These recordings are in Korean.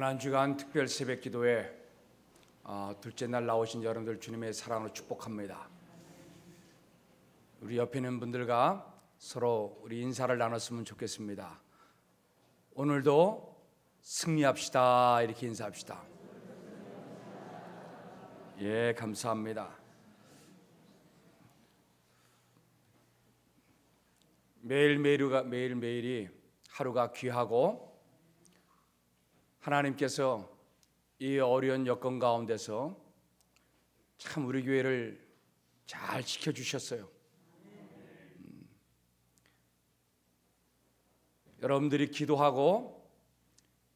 고난주간 특별 새벽 기도회 둘째 날 나오신 여러분들 주님의 사랑으로 축복합니다. 우리 옆에 있는 분들과 서로 우리 인사를 나눴으면 좋겠습니다. 오늘도 승리합시다 이렇게 인사합시다. 예, 감사합니다. 매일매일이 하루가 귀하고 하나님께서 이 어려운 여건 가운데서 참 우리 교회를 잘 지켜주셨어요. 여러분들이 기도하고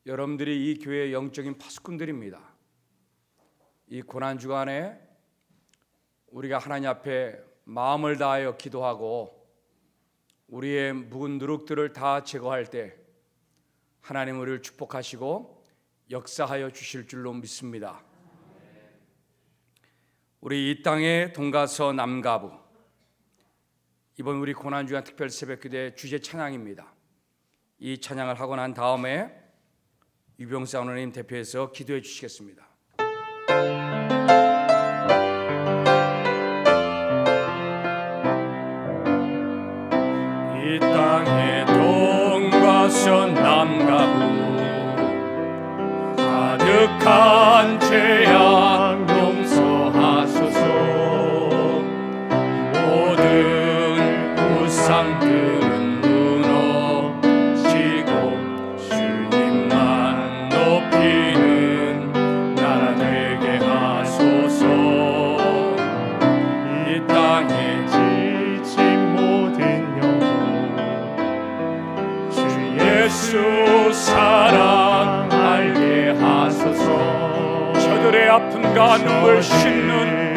여러분들이 이 교회의 영적인 파수꾼들입니다. 이 고난주간에 우리가 하나님 앞에 마음을 다하여 기도하고 우리의 묵은 누룩들을 다 제거할 때 하나님 우리를 축복하시고 역사하여 주실 줄로 믿습니다. 우리 이 땅의 동가서 남가부, 이번 우리 고난주간 특별 새벽기도의 주제 찬양입니다. 이 찬양을 하고 난 다음에 유병사 원로님 대표해서 기도해 주시겠습니다. 이 땅의 동가서 남가부, 가득한 죄악 용서하소서. 모든 우상들은 무너지고 주님만 높이는 나라 되게 하소서. 이 땅에 지친 모든 영혼 주 예수 사랑 알게 하소서. 저들의 아픔과 눈물 씻는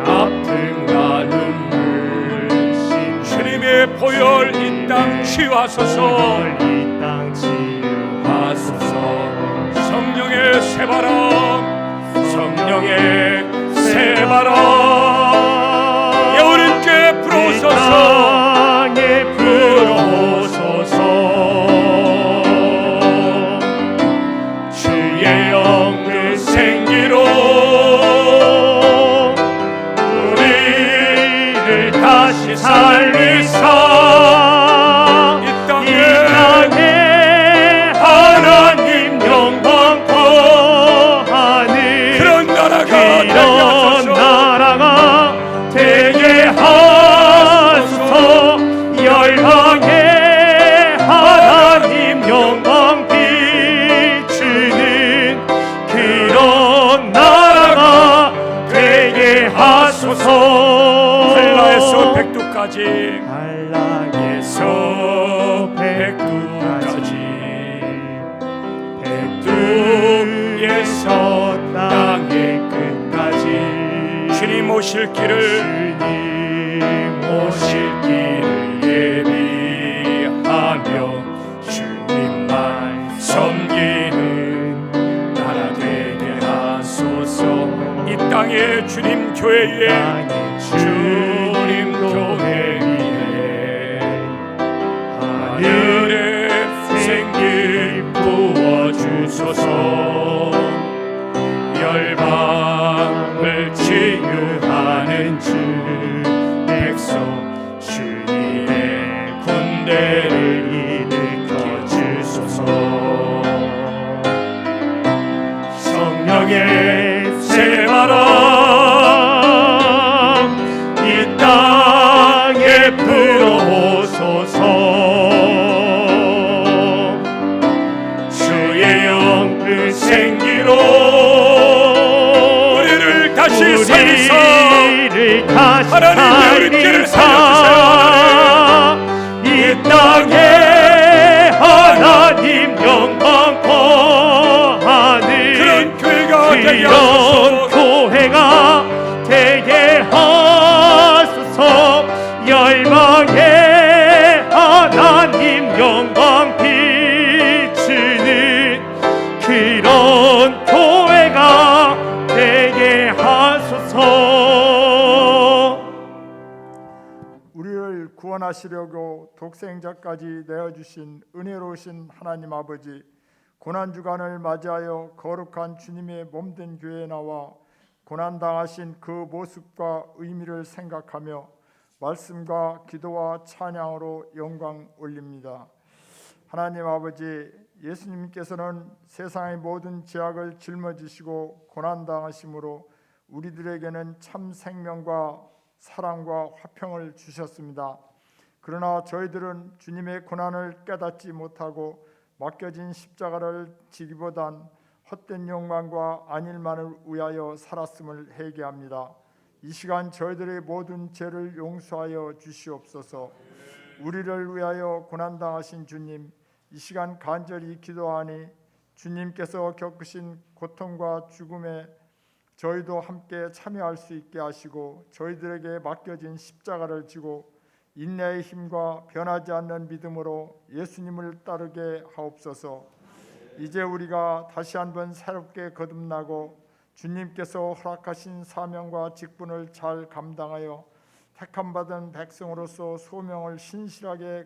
아픔과 눈물 씻는 주님의 보혈 이 땅 치유하소서. 이 땅 치유하소서. 성령의 새바람, 성령의 새바람 여호님께 불어오소서. 땅에 불어오소서. 주의 영 그 생기로 우리를 다시 살리사. 이 땅에 하나님 영광 거하는 그런 나라가 되게 하소서. 열방에 하나님 영광 비추는 그런 나라가 되게 하소서. 한라에서 백두까지, 한라에서 백두까지, 백두에서 땅의 끝까지 주님 오실 길을 예비하며 주님만 섬기는 나라 되게 하소서. 이 땅에 주님 교회 위에 주님 교회 위에 하늘의 생기 부어주소서. 열방을 치유하는 주 백성 주님의 군대를 일으켜 주소서. 성령의 새바람 이 땅에 불어오소서. 주의 영 그 생기로 우리를 다시 살리사. 하나님의 우리 길을 살려주세요. 이 땅에 하나님 영광 거하는 그런 교회가 되게 하소서. 열방에 하나님 영광 비추는 그런 교회가 되게 하소서. 우리를 구원하시려고 독생자까지 내어주신 은혜로우신 하나님 아버지, 고난주간을 맞이하여 거룩한 주님의 몸된 교회에 나와 고난당하신 그 모습과 의미를 생각하며 말씀과 기도와 찬양으로 영광 올립니다. 하나님 아버지, 예수님께서는 세상의 모든 죄악을 짊어지시고 고난당하심으로 우리들에게는 참 생명과 사랑과 화평을 주셨습니다. 그러나 저희들은 주님의 고난을 깨닫지 못하고 맡겨진 십자가를 지기보단 헛된 욕망과 안일만을 위하여 살았음을 회개합니다. 이 시간 저희들의 모든 죄를 용서하여 주시옵소서. 우리를 위하여 고난당하신 주님, 이 시간 간절히 기도하니 주님께서 겪으신 고통과 죽음에 저희도 함께 참여할 수 있게 하시고 저희들에게 맡겨진 십자가를 지고 인내의 힘과 변하지 않는 믿음으로 예수님을 따르게 하옵소서. 이제 우리가 다시 한번 새롭게 거듭나고 주님께서 허락하신 사명과 직분을 잘 감당하여 택함받은 백성으로서 소명을 신실하게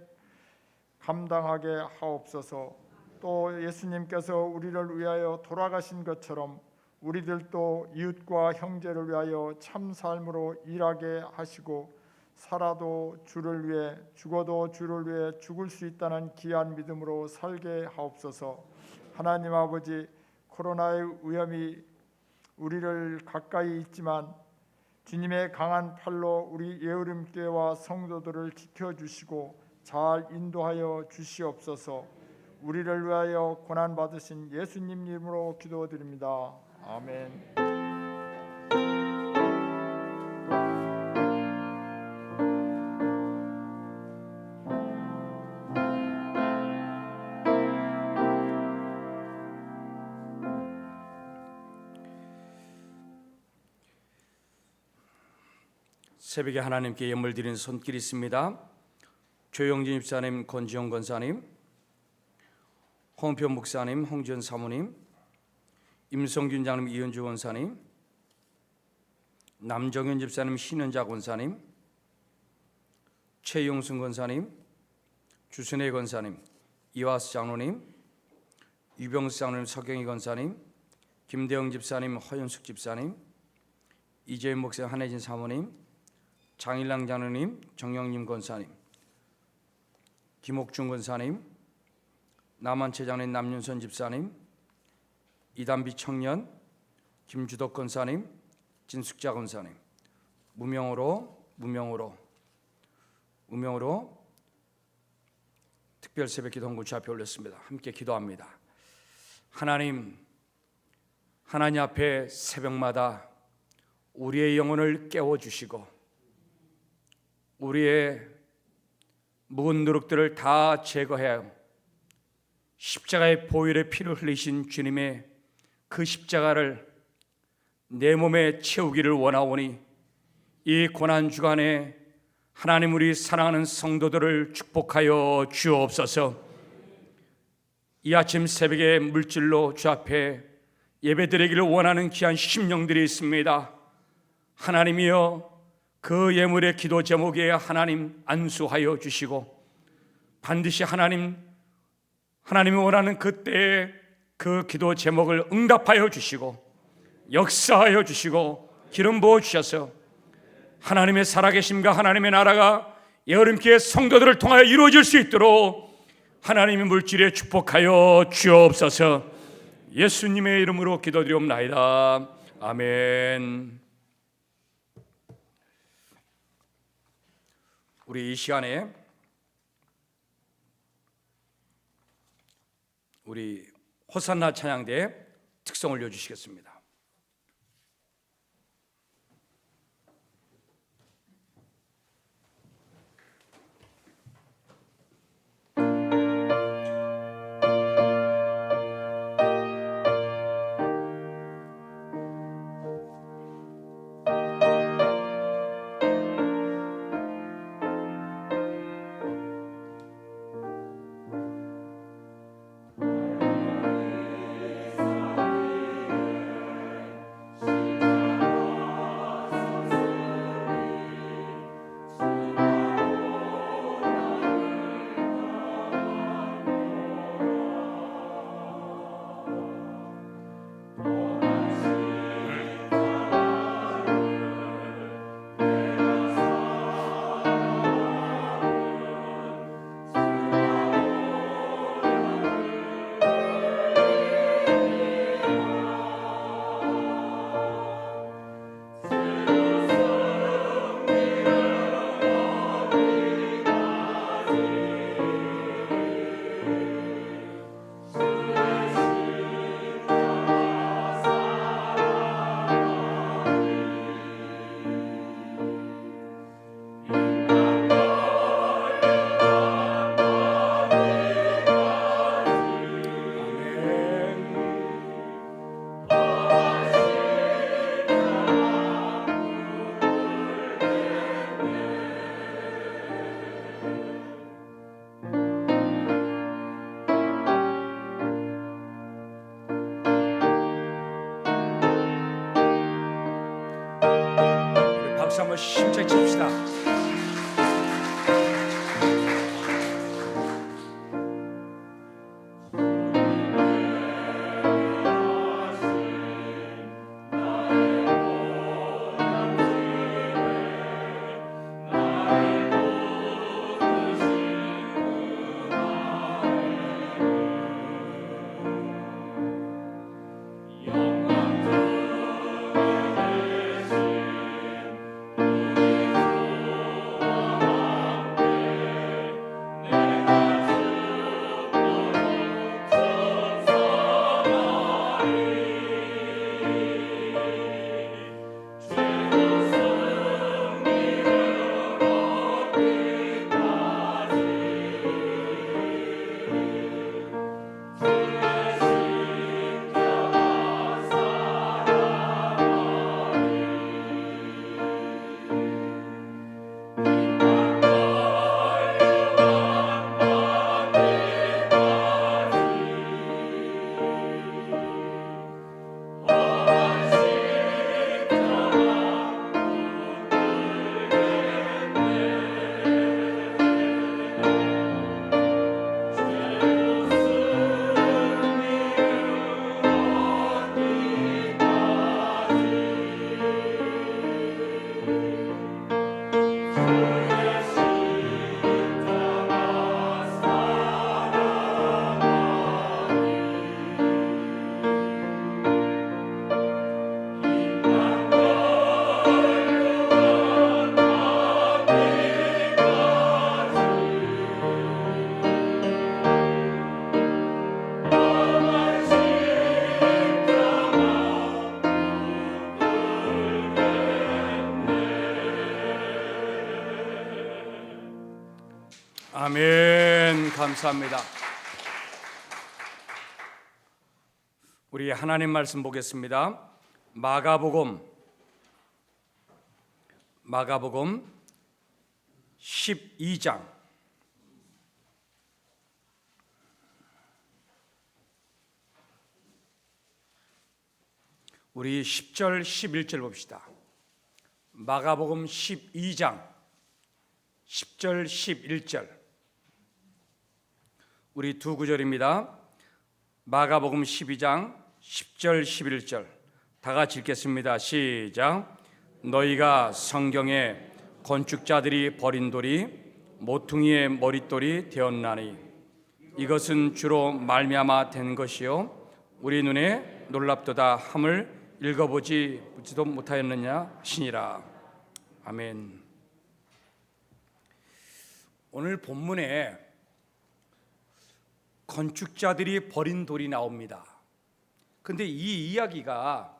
감당하게 하옵소서. 또 예수님께서 우리를 위하여 돌아가신 것처럼 우리들도 이웃과 형제를 위하여 참 삶으로 일하게 하시고 살아도 주를 위해 죽어도 주를 위해 죽을 수 있다는 귀한 믿음으로 살게 하옵소서. 하나님 아버지, 코로나의 위험이 우리를 가까이 있지만 주님의 강한 팔로 우리 예우림교회와 성도들을 지켜주시고 잘 인도하여 주시옵소서. 우리를 위하여 고난받으신 예수님 이름으로 기도드립니다. 아멘. 새벽에 하나님께 예물 드리는 손길이 있습니다. 조영진 집사님, 권지영 권사님, 홍표 목사님, 홍지연 사모님, 임성균 장님, 이현주 권사님, 남정현 집사님, 신은자 권사님, 최용순 권사님, 주순혜 권사님, 이화수 장로님, 유병수 장로님, 서경희 권사님, 김대영 집사님, 허윤숙 집사님, 이재윤 목사, 한혜진 사모님, 장일랑 장로님, 정영림 권사님, 김옥중 권사님, 남한채 장로님, 남윤선 집사님, 이단비 청년, 김주덕 권사님, 진숙자 권사님, 무명으로 특별 새벽기도 헌금주 앞에 올렸습니다. 함께 기도합니다. 하나님 앞에 새벽마다 우리의 영혼을 깨워주시고 우리의 묵은 누룩들을 다 제거하여 십자가의 보혈의 피를 흘리신 주님의 그 십자가를 내 몸에 채우기를 원하오니 이 고난주간에 하나님 우리 사랑하는 성도들을 축복하여 주옵소서. 이 아침 새벽에 물질로 주 앞에 예배드리기를 원하는 귀한 심령들이 있습니다. 하나님이여, 그 예물의 기도 제목에 하나님 안수하여 주시고 반드시 하나님이 원하는 그때에 그 기도 제목을 응답하여 주시고 역사하여 주시고 기름 부어 주셔서 하나님의 살아계심과 하나님의 나라가 예언림교회 성도들을 통하여 이루어질 수 있도록 하나님의 물질에 축복하여 주옵소서. 예수님의 이름으로 기도드리옵나이다. 아멘. 우리 이 시간에 우리 호산나 찬양대에 특성 올려주시겠습니다. 박수 한번 힘차게 칩시다. 아멘. 감사합니다. 우리 하나님 말씀 보겠습니다. 마가복음 12장 우리 10절 11절 봅시다. 마가복음 12장 10절 11절 우리 두 구절입니다. 마가복음 12장 10절 11절 다 같이 읽겠습니다. 시작. 너희가 성경에 건축자들이 버린 돌이 모퉁이의 머릿돌이 되었나니 이것은 주로 말미암아 된 것이요 우리 눈에 놀랍도다 함을 읽어보지도 못하였느냐 하시니라. 아멘. 오늘 본문에 건축자들이 버린 돌이 나옵니다. 근데 이 이야기가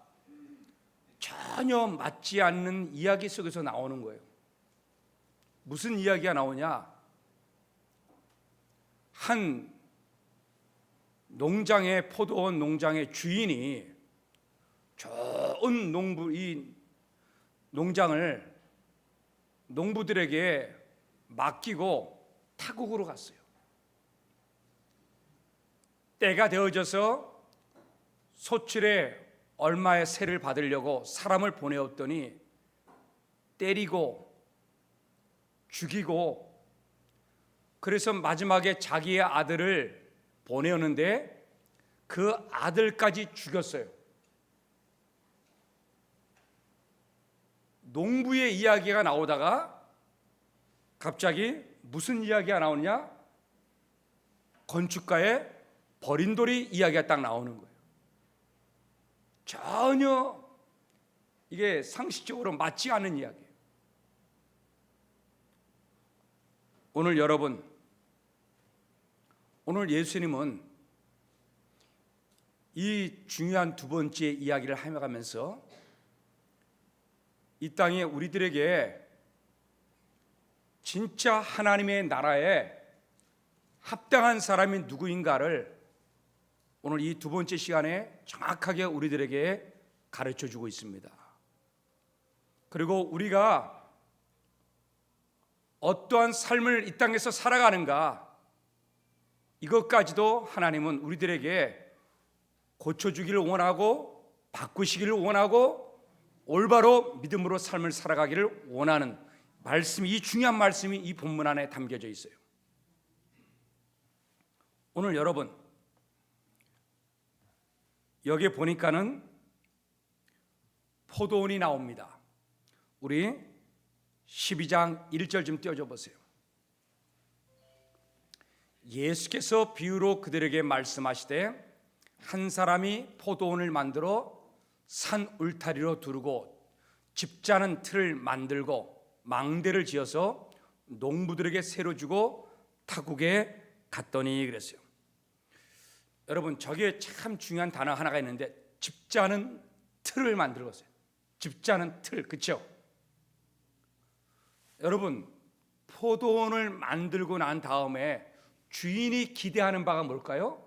전혀 맞지 않는 이야기 속에서 나오는 거예요. 무슨 이야기가 나오냐? 한 농장의 포도원 농장의 주인이 좋은 이 농장을 농부들에게 맡기고 타국으로 갔어요. 때가 되어져서 소출에 얼마의 세를 받으려고 사람을 보내었더니 때리고 죽이고 그래서 마지막에 자기의 아들을 보내었는데 그 아들까지 죽였어요. 농부의 이야기가 나오다가 갑자기 무슨 이야기가 나오냐? 건축가의 버린 돌이 이야기가 딱 나오는 거예요. 전혀 이게 상식적으로 맞지 않는 이야기예요. 오늘 여러분, 오늘 예수님은 이 중요한 두 번째 이야기를 하면서 이 땅에 우리들에게 진짜 하나님의 나라에 합당한 사람이 누구인가를 오늘 이 두 번째 시간에 정확하게 우리들에게 가르쳐 주고 있습니다. 그리고 우리가 어떠한 삶을 이 땅에서 살아가는가, 이것까지도 하나님은 우리들에게 고쳐주기를 원하고 바꾸시기를 원하고 올바로 믿음으로 삶을 살아가기를 원하는 말씀이, 이 중요한 말씀이 이 본문 안에 담겨져 있어요. 오늘 여러분 여기에 보니까는 포도원이 나옵니다. 우리 12장 1절 좀 띄워줘 보세요. 예수께서 비유로 그들에게 말씀하시되 한 사람이 포도원을 만들어 산 울타리로 두르고 집자는 틀을 만들고 망대를 지어서 농부들에게 새로 주고 타국에 갔더니 그랬어요. 여러분 저게 참 중요한 단어 하나가 있는데, 집자는 틀을 만들었어요. 집자는 틀, 그렇죠? 여러분 포도원을 만들고 난 다음에 주인이 기대하는 바가 뭘까요?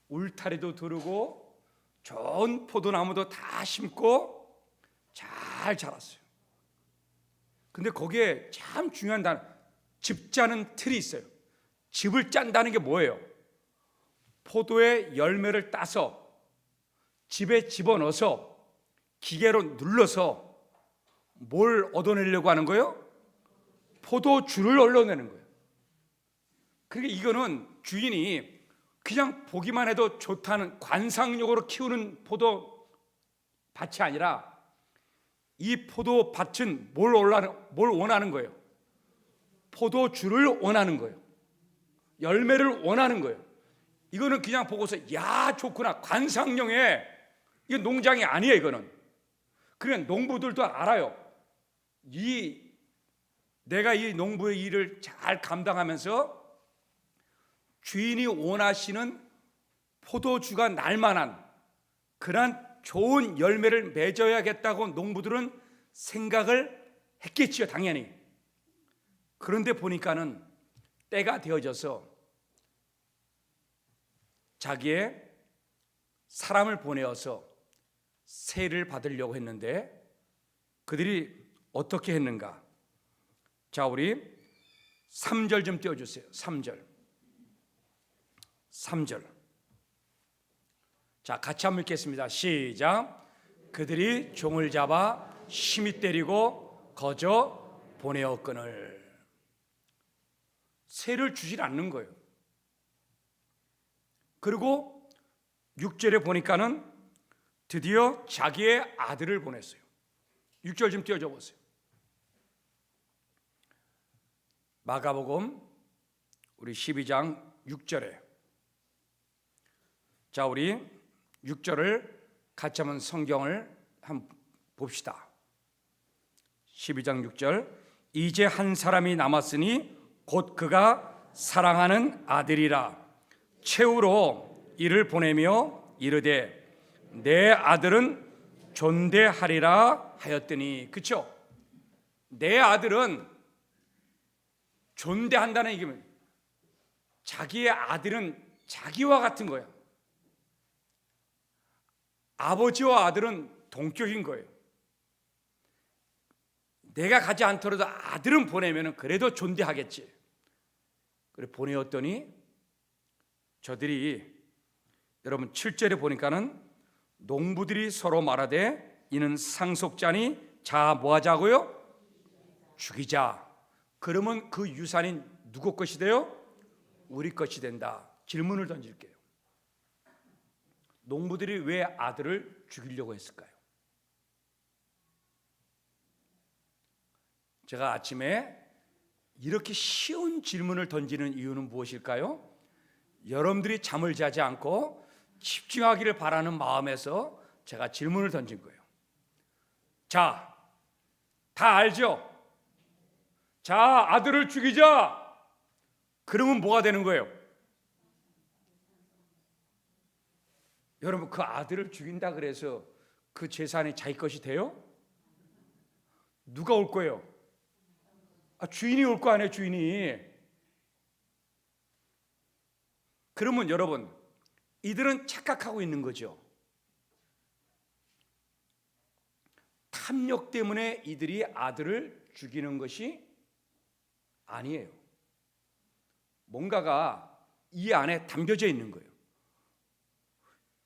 울타리도 두르고 좋은 포도나무도 다 심고 잘 자랐어요. 근데 거기에 참 중요한 단어, 집자는 틀이 있어요. 집을 짠다는 게 뭐예요? 포도의 열매를 따서 집에 집어넣어서 기계로 눌러서 뭘 얻어내려고 하는 거예요? 포도주를 얻어내는 거예요. 그러니까 이거는 주인이 그냥 보기만 해도 좋다는 관상용으로 키우는 포도밭이 아니라 이 포도밭은 뭘 원하는 거예요? 포도주를 원하는 거예요. 열매를 원하는 거예요. 이거는 그냥 보고서 야 좋구나, 관상용의, 이거 농장이 아니에요. 이거는 그냥 농부들도 알아요. 내가 이 농부의 일을 잘 감당하면서 주인이 원하시는 포도주가 날 만한 그런 좋은 열매를 맺어야겠다고 농부들은 생각을 했겠지요, 당연히. 그런데 보니까는 때가 되어져서 자기의 사람을 보내어서 세를 받으려고 했는데 그들이 어떻게 했는가? 자, 우리 3절 좀 띄워주세요. 3절. 자, 같이 한번 읽겠습니다. 시작. 그들이 종을 잡아 심히 때리고 거저 보내었거늘. 세를 주질 않는 거예요. 그리고 6절에 보니까는 드디어 자기의 아들을 보냈어요. 6절 좀 띄워줘 보세요. 마가복음 우리 12장 6절에, 자 우리 6절을 같이 한번 성경을 한번 봅시다. 12장 6절. 이제 한 사람이 남았으니 곧 그가 사랑하는 아들이라. 최후로 이를 보내며 이르되 내 아들은 존대하리라 하였더니. 그렇죠? 내 아들은 존대한다는 얘기면 자기의 아들은 자기와 같은 거야. 아버지와 아들은 동격인 거예요. 내가 가지 않더라도 아들은 보내면 그래도 존대하겠지. 그래 보내었더니 저들이, 여러분 7절에 보니까는 농부들이 서로 말하되 이는 상속자니 자 뭐하자고요? 죽이자. 그러면 그 유산이 누구 것이 돼요? 우리 것이 된다. 질문을 던질게요. 농부들이 왜 아들을 죽이려고 했을까요? 제가 아침에 이렇게 쉬운 질문을 던지는 이유는 무엇일까요? 여러분들이 잠을 자지 않고 집중하기를 바라는 마음에서 제가 질문을 던진 거예요. 자, 다 알죠? 자, 아들을 죽이자. 그러면 뭐가 되는 거예요? 여러분, 그 아들을 죽인다 그래서 그 재산이 자기 것이 돼요? 누가 올 거예요? 주인이 올 거 아니에요, 주인이. 그러면 여러분, 이들은 착각하고 있는 거죠. 탐욕 때문에 이들이 아들을 죽이는 것이 아니에요. 뭔가가 이 안에 담겨져 있는 거예요.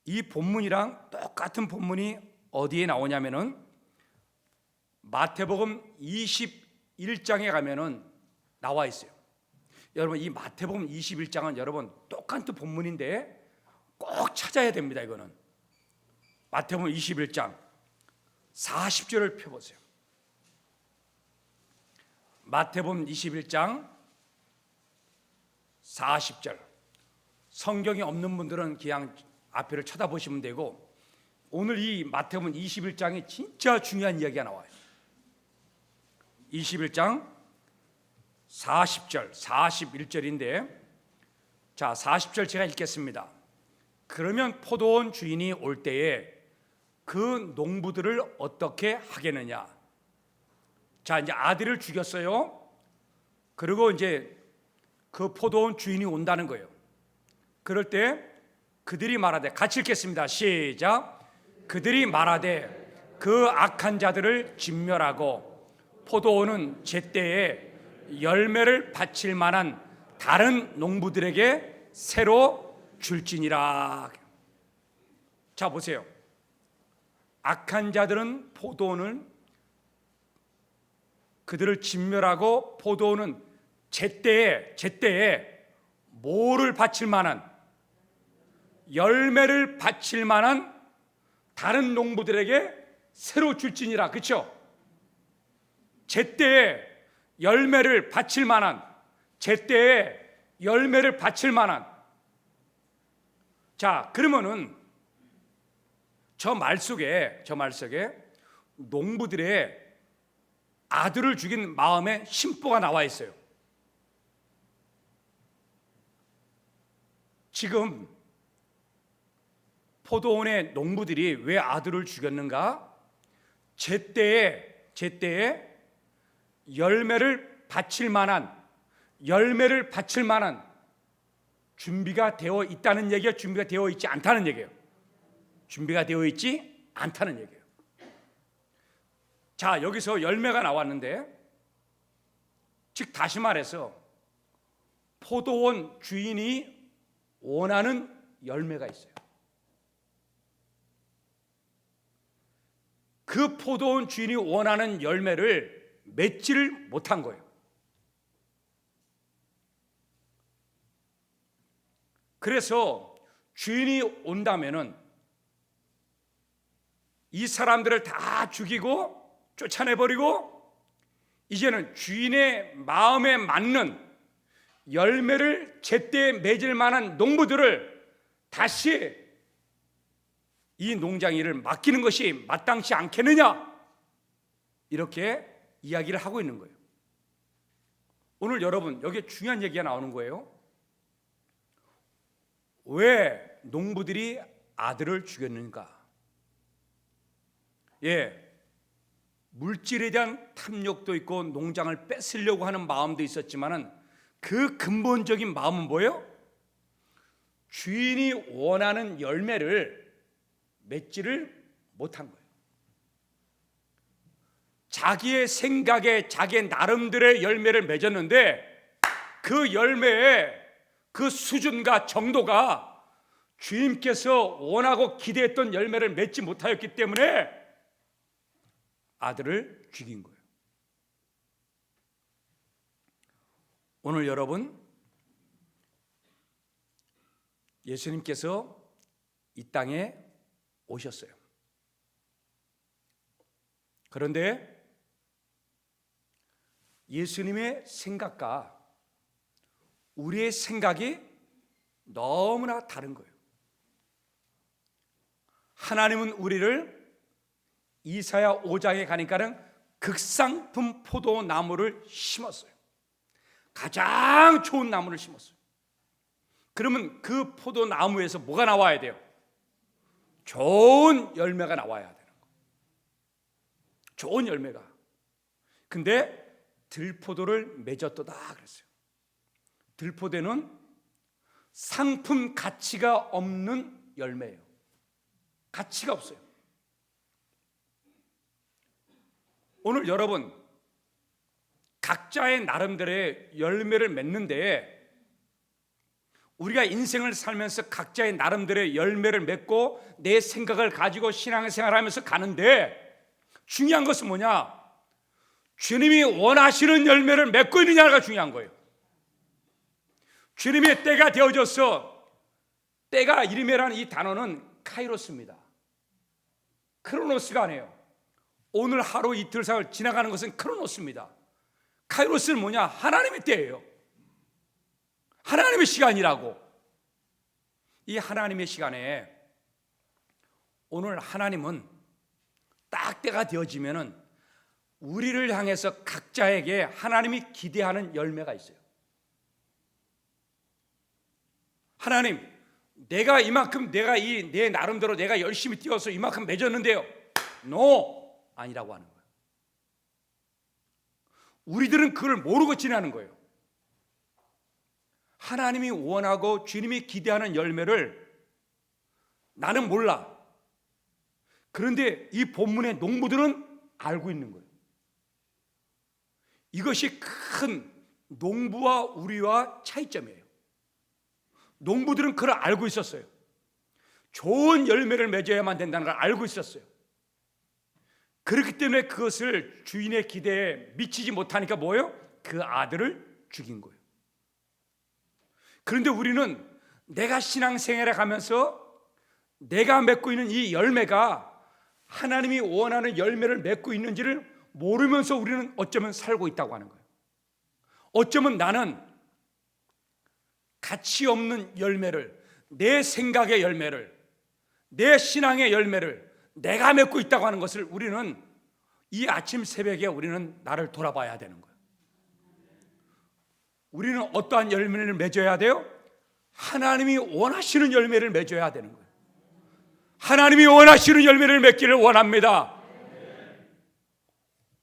이 본문이랑 똑같은 본문이 어디에 나오냐면은 마태복음 21장에 가면은 나와 있어요. 여러분, 이 마태복음 21장은 여러분 똑같은 본문인데 꼭 찾아야 됩니다. 이거는 마태복음 21장 40절을 펴보세요. 마태복음 21장 40절. 성경이 없는 분들은 그냥 앞에를 쳐다보시면 되고, 오늘 이 마태복음 21장이 진짜 중요한 이야기가 나와요. 21장 40절, 41절인데, 자, 40절 제가 읽겠습니다. 그러면 포도원 주인이 올 때에 그 농부들을 어떻게 하겠느냐? 자, 이제 아들을 죽였어요. 그리고 이제 그 포도원 주인이 온다는 거예요. 그럴 때 그들이 말하되, 같이 읽겠습니다. 시작. 그들이 말하되 그 악한 자들을 진멸하고 포도원은 제때에 열매를 바칠 만한 다른 농부들에게 새로 줄지니라. 자, 보세요. 악한 자들은 포도원을, 그들을 진멸하고 포도원은 제때에 뭐를 바칠 만한, 열매를 바칠 만한 다른 농부들에게 새로 줄지니라. 그렇죠? 제때에 열매를 바칠 만한, 제때에 열매를 바칠 만한. 자, 그러면은 저 말 속에 농부들의 아들을 죽인 마음의 심보가 나와 있어요. 지금 포도원의 농부들이 왜 아들을 죽였는가? 제때에 열매를 바칠 만한 준비가 되어 있다는 얘기예요? 준비가 되어 있지 않다는 얘기예요? 준비가 되어 있지 않다는 얘기예요. 자, 여기서 열매가 나왔는데, 즉 다시 말해서 포도원 주인이 원하는 열매가 있어요. 그 포도원 주인이 원하는 열매를 맺지를 못한 거예요. 그래서 주인이 온다면은 이 사람들을 다 죽이고 쫓아내버리고, 이제는 주인의 마음에 맞는 열매를 제때 맺을 만한 농부들을 다시 이 농장 일을 맡기는 것이 마땅치 않겠느냐, 이렇게 이야기를 하고 있는 거예요. 오늘 여러분, 여기에 중요한 얘기가 나오는 거예요. 왜 농부들이 아들을 죽였는가? 물질에 대한 탐욕도 있고 농장을 뺏으려고 하는 마음도 있었지만은 그 근본적인 마음은 뭐예요? 주인이 원하는 열매를 맺지를 못한 거예요. 자기의 생각에 자기의 나름대로의 열매를 맺었는데, 그 열매의 그 수준과 정도가 주님께서 원하고 기대했던 열매를 맺지 못하였기 때문에 아들을 죽인 거예요. 오늘 여러분, 예수님께서 이 땅에 오셨어요. 그런데 예수님의 생각과 우리의 생각이 너무나 다른 거예요. 하나님은 우리를 이사야 5장에 가니까는 극상품 포도나무를 심었어요. 가장 좋은 나무를 심었어요. 그러면 그 포도나무에서 뭐가 나와야 돼요? 좋은 열매가 나와야 되는 거예요. 좋은 열매가. 근데 들포도를 맺었도다 그랬어요. 들포도는 상품 가치가 없는 열매예요. 가치가 없어요. 오늘 여러분, 각자의 나름대로의 열매를 맺는데, 우리가 인생을 살면서 각자의 나름대로의 열매를 맺고 내 생각을 가지고 신앙생활을 하면서 가는데, 중요한 것은 뭐냐? 주님이 원하시는 열매를 맺고 있느냐가 중요한 거예요. 주님의 때가 되어졌어. 때가 이름이라는 이 단어는 카이로스입니다. 크로노스가 아니에요. 오늘 하루 이틀 사흘 지나가는 것은 크로노스입니다. 카이로스는 뭐냐? 하나님의 때예요. 하나님의 시간이라고. 이 하나님의 시간에 오늘 하나님은 딱 때가 되어지면은 우리를 향해서 각자에게 하나님이 기대하는 열매가 있어요. 하나님, 내가 이만큼 내 나름대로 내가 열심히 뛰어서 이만큼 맺었는데요. No, 아니라고 하는 거예요. 우리들은 그걸 모르고 지나는 거예요. 하나님이 원하고 주님이 기대하는 열매를 나는 몰라. 그런데 이 본문의 농부들은 알고 있는 거예요. 이것이 큰 농부와 우리와 차이점이에요. 농부들은 그걸 알고 있었어요. 좋은 열매를 맺어야만 된다는 걸 알고 있었어요. 그렇기 때문에 그것을 주인의 기대에 미치지 못하니까 뭐예요? 그 아들을 죽인 거예요. 그런데 우리는 내가 신앙생활에 가면서 내가 맺고 있는 이 열매가 하나님이 원하는 열매를 맺고 있는지를 모르면서 우리는 어쩌면 살고 있다고 하는 거예요. 어쩌면 나는 가치 없는 열매를, 내 생각의 열매를, 내 신앙의 열매를 내가 맺고 있다고 하는 것을 우리는 이 아침 새벽에 우리는 나를 돌아봐야 되는 거예요. 우리는 어떠한 열매를 맺어야 돼요? 하나님이 원하시는 열매를 맺어야 되는 거예요. 하나님이 원하시는 열매를 맺기를 원합니다.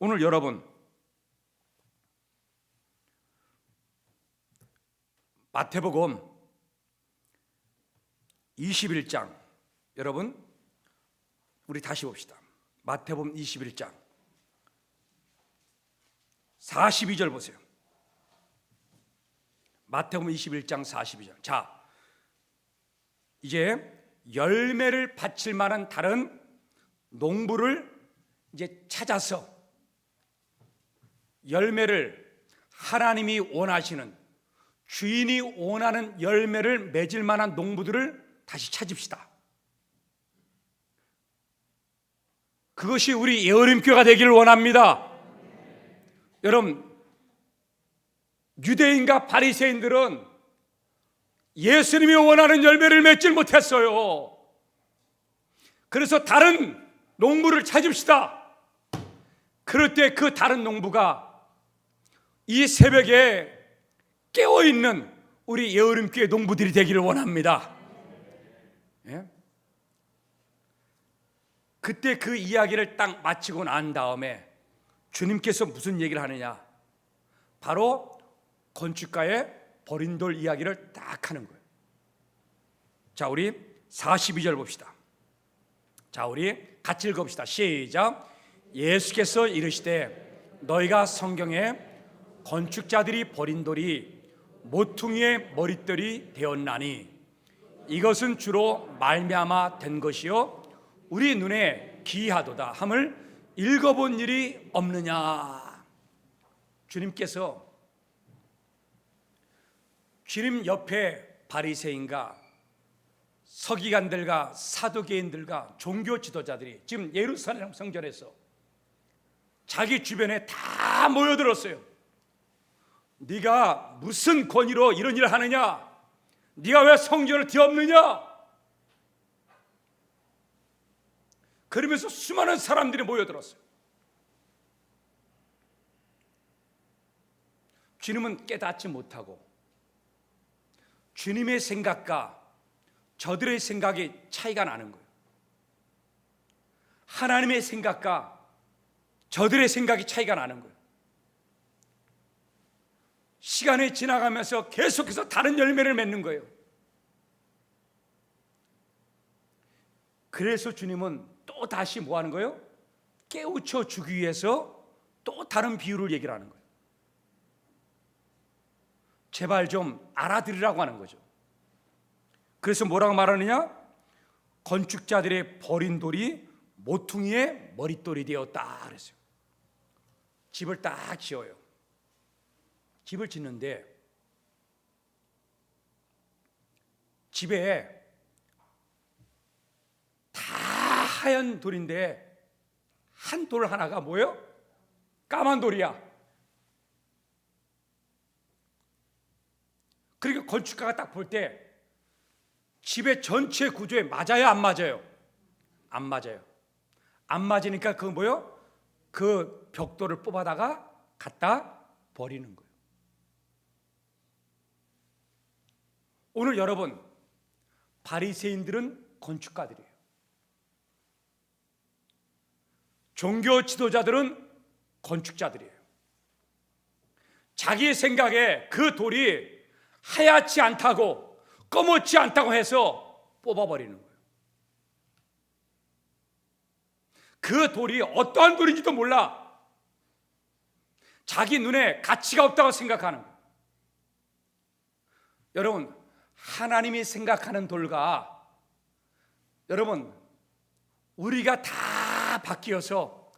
오늘 여러분, 마태복음 21장, 여러분 우리 다시 봅시다. 마태복음 21장 42절 보세요. 마태복음 21장 42절. 자, 이제 열매를 바칠 만한 다른 농부를 이제 찾아서 열매를 하나님이 원하시는, 주인이 원하는 열매를 맺을 만한 농부들을 다시 찾읍시다. 그것이 우리 예언임교가 되기를 원합니다. 여러분, 유대인과 바리새인들은 예수님이 원하는 열매를 맺질 못했어요. 그래서 다른 농부를 찾읍시다. 그럴 때 그 다른 농부가 이 새벽에 깨어있는 우리 예언임교회 농부들이 되기를 원합니다. 예? 그때 그 이야기를 딱 마치고 난 다음에 주님께서 무슨 얘기를 하느냐, 바로 건축가의 버린 돌 이야기를 딱 하는 거예요. 자, 우리 42절 봅시다. 자, 우리 같이 읽어봅시다. 시작. 예수께서 이르시되 너희가 성경에 건축자들이 버린 돌이 모퉁이의 머릿돌이 되었나니 이것은 주로 말미암아 된 것이요 우리 눈에 기이하도다 함을 읽어본 일이 없느냐. 주님께서 주님 옆에 바리새인과 서기관들과 사두개인들과 종교 지도자들이 지금 예루살렘 성전에서 자기 주변에 다 모여들었어요. 네가 무슨 권위로 이런 일을 하느냐? 네가 왜 성전을 뒤엎느냐? 그러면서 수많은 사람들이 모여들었어요. 주님은 깨닫지 못하고 주님의 생각과 저들의 생각이 차이가 나는 거예요. 하나님의 생각과 저들의 생각이 차이가 나는 거예요. 시간이 지나가면서 계속해서 다른 열매를 맺는 거예요. 그래서 주님은 또 다시 뭐 하는 거예요? 깨우쳐 주기 위해서 또 다른 비유를 얘기를 하는 거예요. 제발 좀 알아들으라고 하는 거죠. 그래서 뭐라고 말하느냐? 건축자들의 버린 돌이 모퉁이의 머릿돌이 되었다 그랬어요. 집을 딱 지어요. 집을 짓는데 집에 다 하얀 돌인데 한 돌 하나가 뭐예요? 까만 돌이야. 그러니까 건축가가 딱 볼 때 집의 전체 구조에 맞아요, 안 맞아요? 안 맞아요. 안 맞으니까 그 뭐요? 그 벽돌을 뽑아다가 갖다 버리는 거예요. 오늘 여러분, 바리새인들은 건축가들이에요. 종교 지도자들은 건축자들이에요. 자기 생각에 그 돌이 하얗지 않다고 검었지 않다고 해서 뽑아버리는 거예요. 그 돌이 어떠한 돌인지도 몰라. 자기 눈에 가치가 없다고 생각하는 거예요. 여러분, 하나님이 생각하는 돌과 여러분 우리가 다 바뀌어서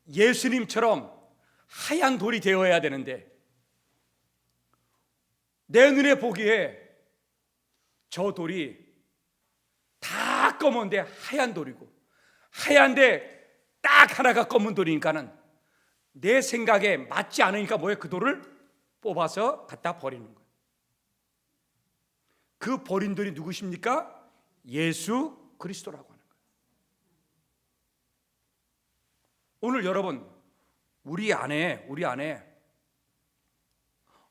예수님처럼 하얀 돌이 되어야 되는데 내 눈에 보기에 저 돌이 다 검은데 하얀 돌이고 하얀데 딱 하나가 검은 돌이니까는 내 생각에 맞지 않으니까 뭐예요? 그 돌을 뽑아서 갖다 버리는 거예요. 그 버린 돌이 누구십니까? 예수 그리스도라고 하는 거예요. 오늘 여러분 우리 안에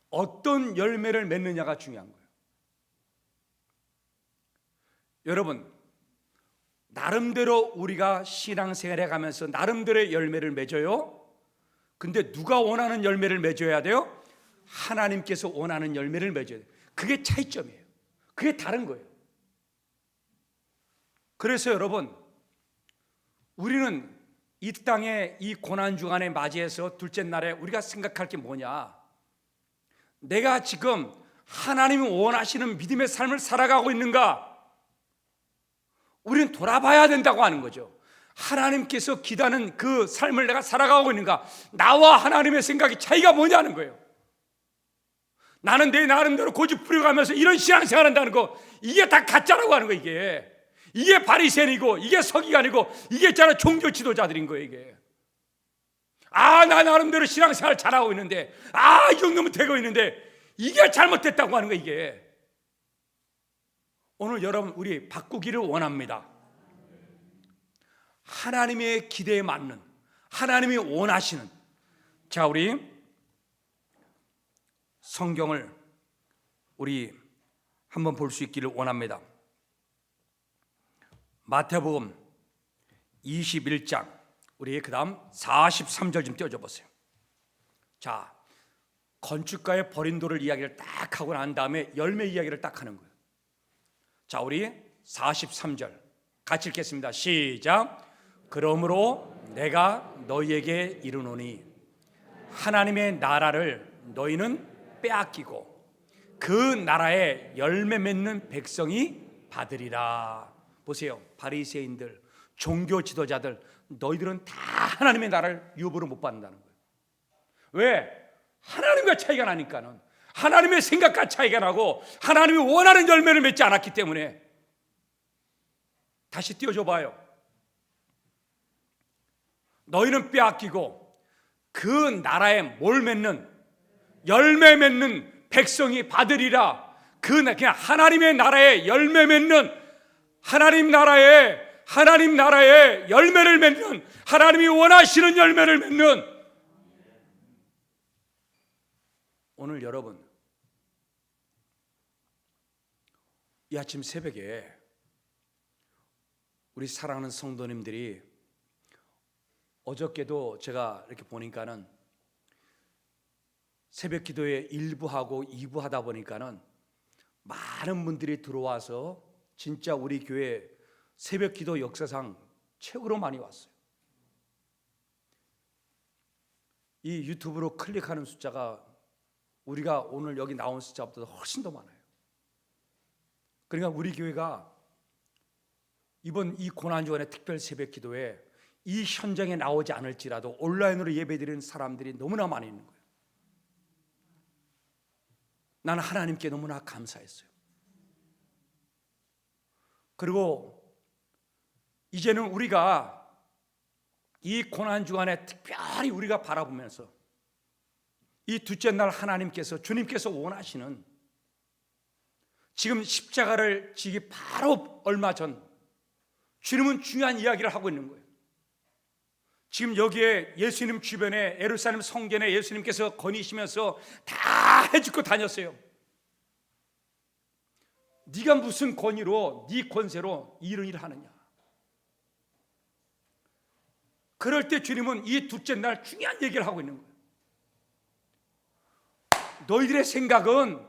어떤 열매를 맺느냐가 중요한 거예요. 여러분 나름대로 우리가 신앙생활에 가면서 나름대로의 열매를 맺어요. 근데 누가 원하는 열매를 맺어야 돼요? 하나님께서 원하는 열매를 맺어야 돼요. 그게 차이점이에요. 그게 다른 거예요. 그래서 여러분 우리는 이 땅에 이 고난주간에 맞이해서 둘째 날에 우리가 생각할 게 뭐냐? 내가 지금 하나님이 원하시는 믿음의 삶을 살아가고 있는가? 우리는 돌아봐야 된다고 하는 거죠. 하나님께서 기다는 그 삶을 내가 살아가고 있는가? 나와 하나님의 생각이 차이가 뭐냐는 거예요. 나는 내 나름대로 고집 부려가면서 이런 신앙생활 한다는 거, 이게 다 가짜라고 하는 거예요. 이게 바리새인이고 이게 서기관이고 이게 있잖아 종교 지도자들인 거예요. 이게 나 나름대로 신앙생활 잘하고 있는데 이 정도면 되고 있는데 이게 잘못됐다고 하는 거예요. 이게 오늘 여러분 우리 바꾸기를 원합니다. 하나님의 기대에 맞는 하나님이 원하시는 자 우리 성경을 우리 한번 볼 수 있기를 원합니다. 마태복음 21장 우리 그 다음 43절 좀 띄워줘 보세요. 자 건축가의 버린 돌을 이야기를 딱 하고 난 다음에 열매 이야기를 딱 하는 거예요. 자 우리 43절 같이 읽겠습니다. 시작. 그러므로 내가 너희에게 이르노니 하나님의 나라를 너희는 빼앗기고 그 나라의 열매 맺는 백성이 받으리라. 보세요. 바리새인들, 종교 지도자들, 너희들은 다 하나님의 나라를 유업으로 못 받는다는 거예요. 왜? 하나님과 차이가 나니까는. 하나님의 생각과 차이가 나고 하나님이 원하는 열매를 맺지 않았기 때문에. 다시 띄워줘 봐요. 너희는 빼앗기고 그 나라에 뭘 맺는 열매 맺는 백성이 받으리라. 그냥 하나님의 나라에 열매 맺는 하나님 나라에 열매를 맺는 하나님이 원하시는 열매를 맺는 오늘 여러분 이 아침 새벽에 우리 사랑하는 성도님들이 어저께도 제가 이렇게 보니까는 새벽 기도에 1부 하고 2부 하다 보니까는 많은 분들이 들어와서 진짜 우리 교회 새벽 기도 역사상 최고로 많이 왔어요. 이 유튜브로 클릭하는 숫자가 우리가 오늘 여기 나온 숫자보다 훨씬 더 많아요. 그러니까 우리 교회가 이번 이 고난주간의 특별 새벽 기도에 이 현장에 나오지 않을지라도 온라인으로 예배드리는 사람들이 너무나 많이 있는 거예요. 나는 하나님께 너무나 감사했어요. 그리고 이제는 우리가 이 고난 주간에 특별히 우리가 바라보면서 이 둘째 날 하나님께서, 주님께서 원하시는, 지금 십자가를 지기 바로 얼마 전 주님은 중요한 이야기를 하고 있는 거예요. 지금 여기에 예수님 주변에 예루살렘 성전에 예수님께서 거니시면서 다 해주고 다녔어요. 네가 무슨 권위로, 네 권세로 이런 일을 하느냐. 그럴 때 주님은 이 둘째 날 중요한 얘기를 하고 있는 거예요. 너희들의 생각은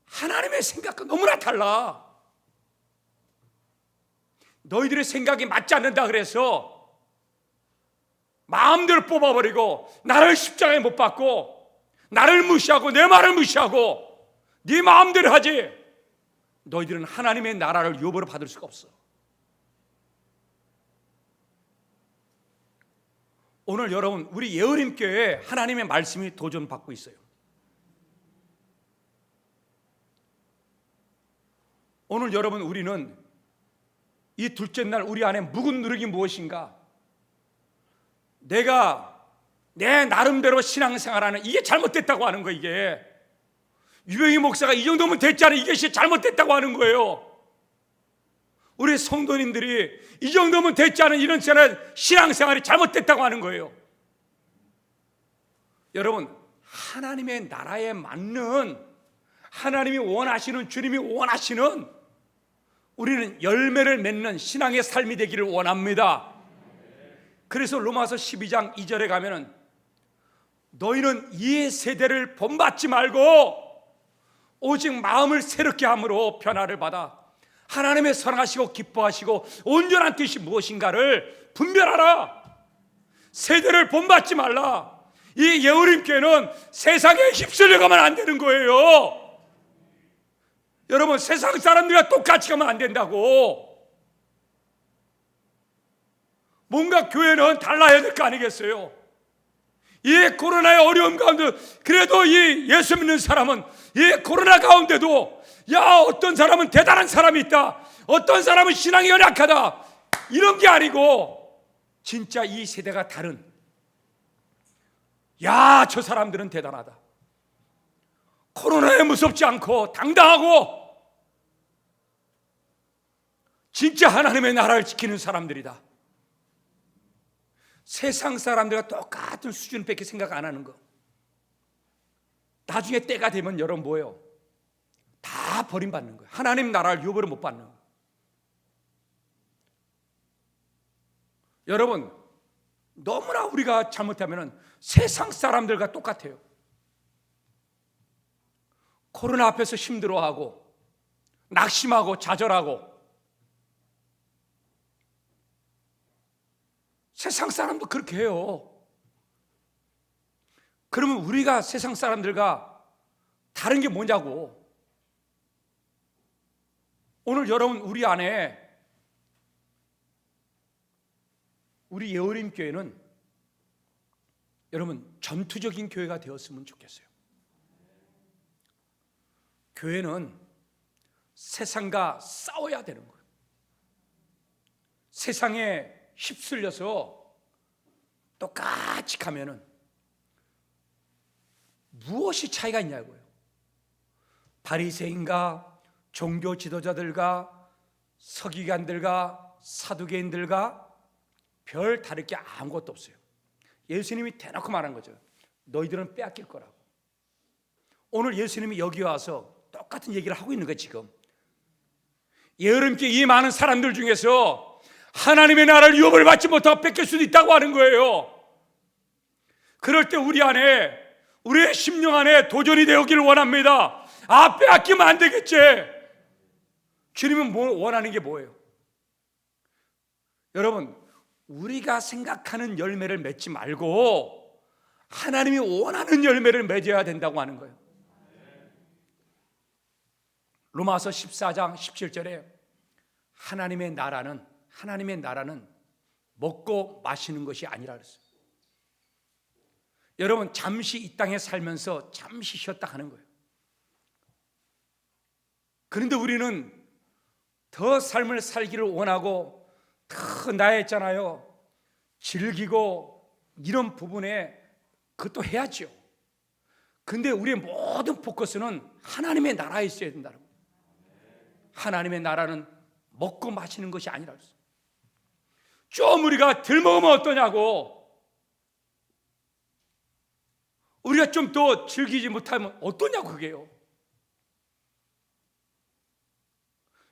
하나님의 생각과 너무나 달라. 너희들의 생각이 맞지 않는다 그래서 마음대로 뽑아버리고 나를 십자가에 못 박고 나를 무시하고 내 말을 무시하고 네 마음대로 하지. 너희들은 하나님의 나라를 유업으로 받을 수가 없어. 오늘 여러분, 우리 예언림교회에 하나님의 말씀이 도전받고 있어요. 오늘 여러분, 우리는 이 둘째 날 우리 안에 묵은 누룩이 무엇인가? 내가 내 나름대로 신앙생활하는, 이게 잘못됐다고 하는 거예요. 이게 유병희 목사가 이 정도면 됐지 않아, 이것이 잘못됐다고 하는 거예요. 우리 성도님들이 이 정도면 됐지 않은 이런 신앙생활이 잘못됐다고 하는 거예요. 여러분, 하나님의 나라에 맞는, 하나님이 원하시는, 주님이 원하시는 우리는 열매를 맺는 신앙의 삶이 되기를 원합니다. 그래서 로마서 12장 2절에 가면은 너희는 이 세대를 본받지 말고 오직 마음을 새롭게 함으로 변화를 받아 하나님의 선하시고 기뻐하시고 온전한 뜻이 무엇인가를 분별하라. 세대를 본받지 말라. 이 예우림교회는 세상에 휩쓸려 가면 안 되는 거예요. 여러분, 세상 사람들과 똑같이 가면 안 된다고. 뭔가 교회는 달라야 될 거 아니겠어요? 이 코로나의 어려움 가운데 그래도 이 예수 믿는 사람은 이 코로나 가운데도, 야, 어떤 사람은 대단한 사람이 있다, 어떤 사람은 신앙이 연약하다, 이런 게 아니고 진짜 이 세대가 다른, 야, 저 사람들은 대단하다, 코로나에 무섭지 않고 당당하고 진짜 하나님의 나라를 지키는 사람들이다. 세상 사람들과 똑같은 수준밖에 생각 안 하는 거. 나중에 때가 되면 여러분 뭐예요? 다 버림받는 거예요. 하나님 나라를 유업으로 못 받는 거예요. 여러분, 너무나 우리가 잘못하면 세상 사람들과 똑같아요. 코로나 앞에서 힘들어하고 낙심하고 좌절하고, 세상 사람도 그렇게 해요. 그러면 우리가 세상 사람들과 다른 게 뭐냐고. 오늘 여러분, 우리 안에, 우리 예어림교회는 여러분 전투적인 교회가 되었으면 좋겠어요. 교회는 세상과 싸워야 되는 거예요. 세상에 휩쓸려서 똑같이 가면은 무엇이 차이가 있냐고요. 바리새인과 종교 지도자들과 서기관들과 사두개인들과 별 다를 게 아무것도 없어요. 예수님이 대놓고 말한 거죠. 너희들은 빼앗길 거라고. 오늘 예수님이 여기 와서 똑같은 얘기를 하고 있는 거예요. 지금 예언림교회 이 많은 사람들 중에서 하나님의 나라를 유업을 받지 못하고 뺏길 수도 있다고 하는 거예요. 그럴 때 우리 안에, 우리의 심령 안에 도전이 되었기를 원합니다. 아, 빼앗기면 안 되겠지. 주님은 원하는 게 뭐예요? 여러분, 우리가 생각하는 열매를 맺지 말고 하나님이 원하는 열매를 맺어야 된다고 하는 거예요. 로마서 14장 17절에 하나님의 나라는 먹고 마시는 것이 아니라 그랬어요. 여러분, 잠시 이 땅에 살면서 잠시 쉬었다 하는 거예요. 그런데 우리는 더 삶을 살기를 원하고 더 나였잖아요. 즐기고 이런 부분에 그것도 해야죠. 근데 우리의 모든 포커스는 하나님의 나라에 있어야 된다는 거예요. 하나님의 나라는 먹고 마시는 것이 아니라 그랬어요. 좀 우리가 덜 먹으면 어떠냐고, 우리가 좀 더 즐기지 못하면 어떠냐고, 그게요.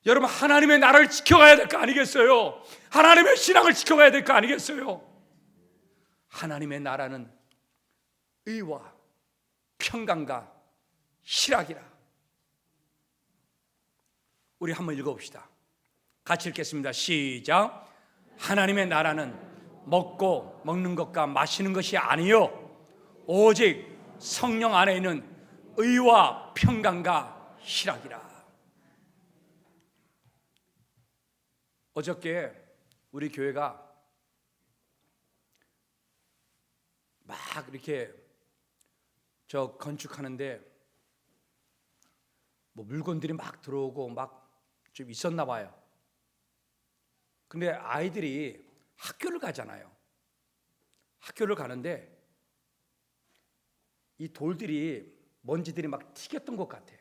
여러분, 하나님의 나라를 지켜가야 될 거 아니겠어요? 하나님의 신앙을 지켜가야 될 거 아니겠어요? 하나님의 나라는 의와 평강과 희락이라. 우리 한번 읽어봅시다. 같이 읽겠습니다. 시작. 하나님의 나라는 먹고 먹는 것과 마시는 것이 아니요 오직 성령 안에 있는 의와 평강과 희락이라. 어저께 우리 교회가 막 이렇게 저 건축하는데 뭐 물건들이 막 들어오고 막 좀 있었나 봐요. 근데 아이들이 학교를 가잖아요. 학교를 가는데 이 돌들이 먼지들이 막 튀겼던 것 같아요.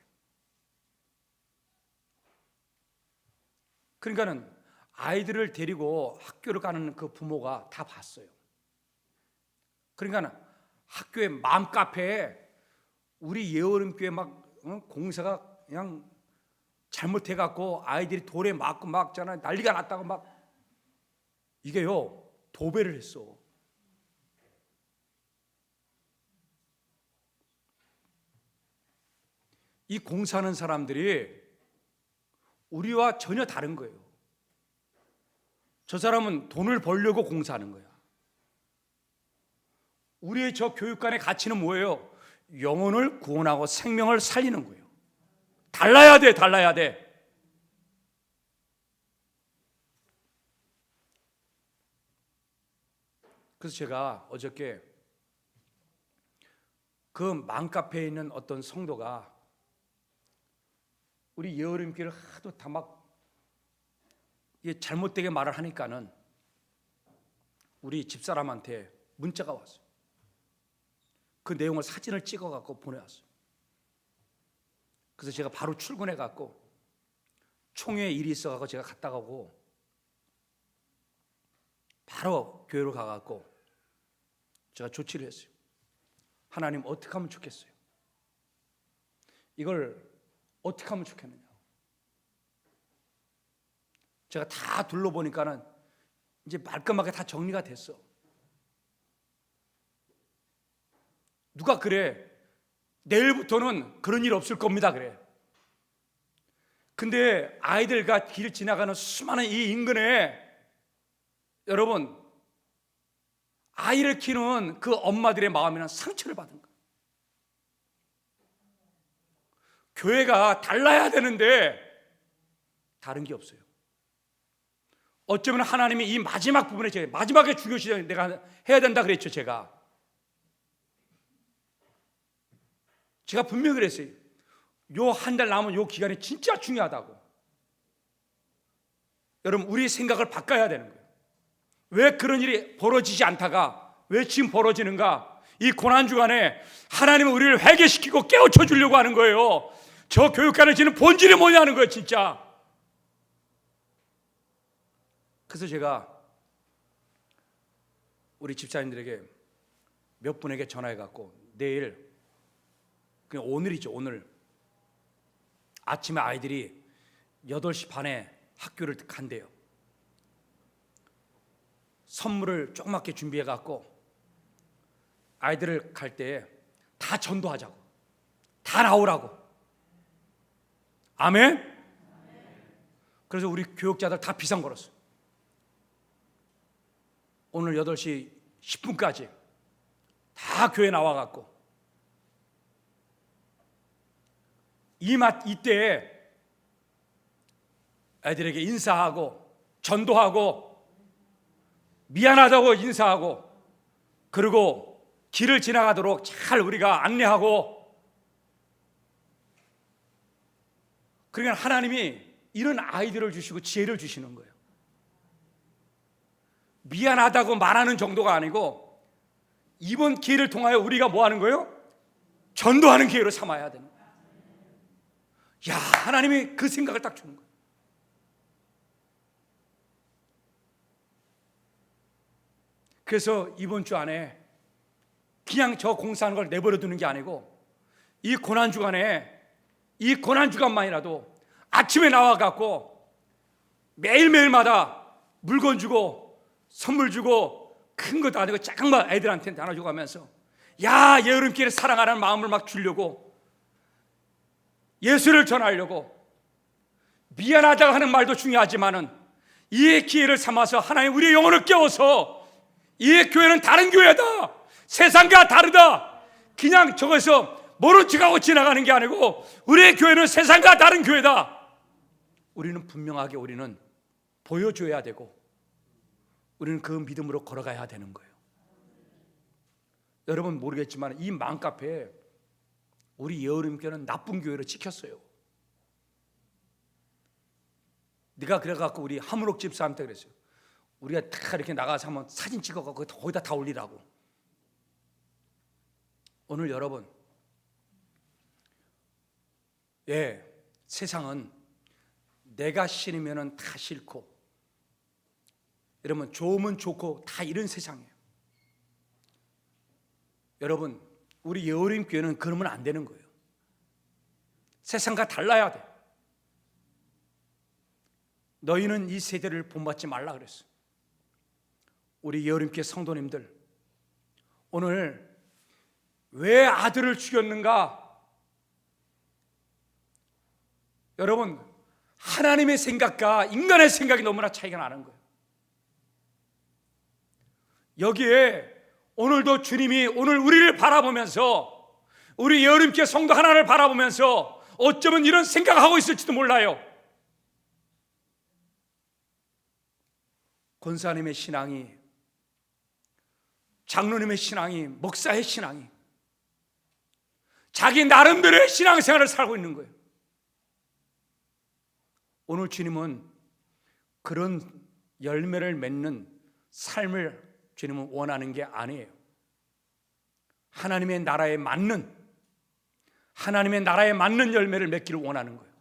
그러니까는 아이들을 데리고 학교를 가는 그 부모가 다 봤어요. 그러니까는 학교의 맘카페에 우리 예어림교회 막 공사가 그냥 잘못해갖고 아이들이 돌에 맞고 막 잖아 난리가 났다고 막 이게요 도배를 했어. 이 공사하는 사람들이 우리와 전혀 다른 거예요. 저 사람은 돈을 벌려고 공사하는 거야. 우리의 저 교육관의 가치는 뭐예요? 영혼을 구원하고 생명을 살리는 거예요. 달라야 돼, 달라야 돼. 그래서 제가 어저께 그 맘카페에 있는 어떤 성도가 우리 예어림교를 하도 다 막 잘못되게 말을 하니까는 우리 집사람한테 문자가 왔어요. 그 내용을 사진을 찍어갖고 보내왔어요. 그래서 제가 바로 출근해갖고 총회 일이 있어갖고 제가 갔다 가고 바로 교회로 가갖고 제가 조치를 했어요. 하나님 어떻게 하면 좋겠어요? 이걸 어떻게 하면 좋겠느냐? 제가 다 둘러보니까는 이제 말끔하게 다 정리가 됐어. 누가 그래? 내일부터는 그런 일 없을 겁니다. 그래. 근데 아이들과 길 지나가는 수많은 이 인근에 여러분 아이를 키우는 그 엄마들의 마음에는 상처를 받은 거예요. 교회가 달라야 되는데 다른 게 없어요. 어쩌면 하나님이 이 마지막 부분에 마지막에 중요시 내가 해야 된다 그랬죠. 제가 분명히 그랬어요. 요 한 달 남은 요 기간이 진짜 중요하다고. 여러분 우리 생각을 바꿔야 되는 거예요. 왜 그런 일이 벌어지지 않다가 왜 지금 벌어지는가? 이 고난 주간에 하나님은 우리를 회개시키고 깨우쳐 주려고 하는 거예요. 저 교육관을 지는 본질이 뭐냐는 거예요, 진짜. 그래서 제가 우리 집사님들에게 몇 분에게 전화해 갖고 내일 그냥 오늘이죠, 오늘 아침에 아이들이 8시 반에 학교를 간대요. 선물을 조그맣게 준비해 갖고 아이들을 갈 때 다 전도하자고, 다 나오라고. 아멘? 그래서 우리 교육자들 다 비상 걸었어. 오늘 8시 10분까지 다 교회 나와갖고 이때 애들에게 인사하고 전도하고 미안하다고 인사하고, 그리고 길을 지나가도록 잘 우리가 안내하고, 그러니까 하나님이 이런 아이디어를 주시고 지혜를 주시는 거예요. 미안하다고 말하는 정도가 아니고, 이번 기회를 통하여 우리가 뭐 하는 거예요? 전도하는 기회로 삼아야 되는 거예요. 야, 하나님이 그 생각을 딱 주는 거예요. 그래서 이번 주 안에 그냥 저 공사하는 걸 내버려 두는 게 아니고, 이 고난주간에, 이 고난주간만이라도 아침에 나와갖고 매일매일마다 물건 주고 선물 주고, 큰 것도 아니고 작은 거 애들한테 나눠주고 하면서, 야, 여름길에 사랑하는 마음을 막 주려고, 예수를 전하려고, 미안하다고 하는 말도 중요하지만은 이 기회를 삼아서 하나님 우리의 영혼을 깨워서, 이 교회는 다른 교회다, 세상과 다르다, 그냥 저거서 모른 척하고 지나가는 게 아니고 우리의 교회는 세상과 다른 교회다. 우리는 분명하게 우리는 보여줘야 되고, 우리는 그 믿음으로 걸어가야 되는 거예요. 여러분 모르겠지만 이 맘카페에 우리 예어림교회는 나쁜 교회로 찍혔어요. 네가 그래갖고 우리 하문옥 집사한테 그랬어요. 우리가 다 이렇게 나가서 한번 사진 찍어갖고 거기다 다 올리라고. 오늘 여러분, 세상은 내가 싫으면 다 싫고, 여러분 좋으면 좋고 다 이런 세상이에요. 여러분, 우리 예어림교회는 그러면 안 되는 거예요. 세상과 달라야 돼. 너희는 이 세대를 본받지 말라 그랬어. 우리 예어림교회 성도님들, 오늘 왜 아들을 죽였는가? 여러분, 하나님의 생각과 인간의 생각이 너무나 차이가 나는 거예요. 여기에 오늘도 주님이 오늘 우리를 바라보면서, 우리 예어림교회 성도 하나를 바라보면서 어쩌면 이런 생각하고 있을지도 몰라요. 권사님의 신앙이, 장로님의 신앙이, 목사의 신앙이 자기 나름대로의 신앙생활을 살고 있는 거예요. 오늘 주님은 그런 열매를 맺는 삶을 주님은 원하는 게 아니에요. 하나님의 나라에 맞는 열매를 맺기를 원하는 거예요.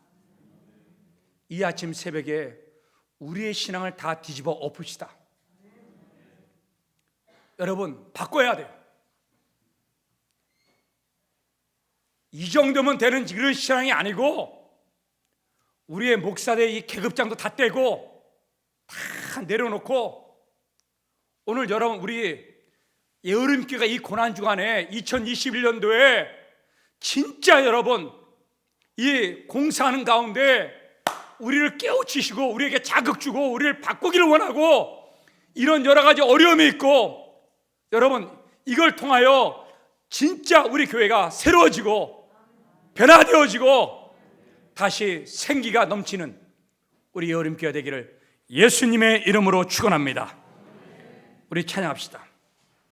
이 아침 새벽에 우리의 신앙을 다 뒤집어 엎읍시다. 여러분, 바꿔야 돼요. 이 정도면 되는 이런 신앙이 아니고, 우리의 목사들 이 계급장도 다 떼고 다 내려놓고, 오늘 여러분 우리 예어림교회가 이 고난주간에 2021년도에 진짜 여러분 이 공사하는 가운데 우리를 깨우치시고 우리에게 자극 주고 우리를 바꾸기를 원하고, 이런 여러 가지 어려움이 있고, 여러분 이걸 통하여 진짜 우리 교회가 새로워지고 변화되어지고 다시 생기가 넘치는 우리 예어림교회 되기를 예수님의 이름으로 축원합니다. 우리 찬양합시다.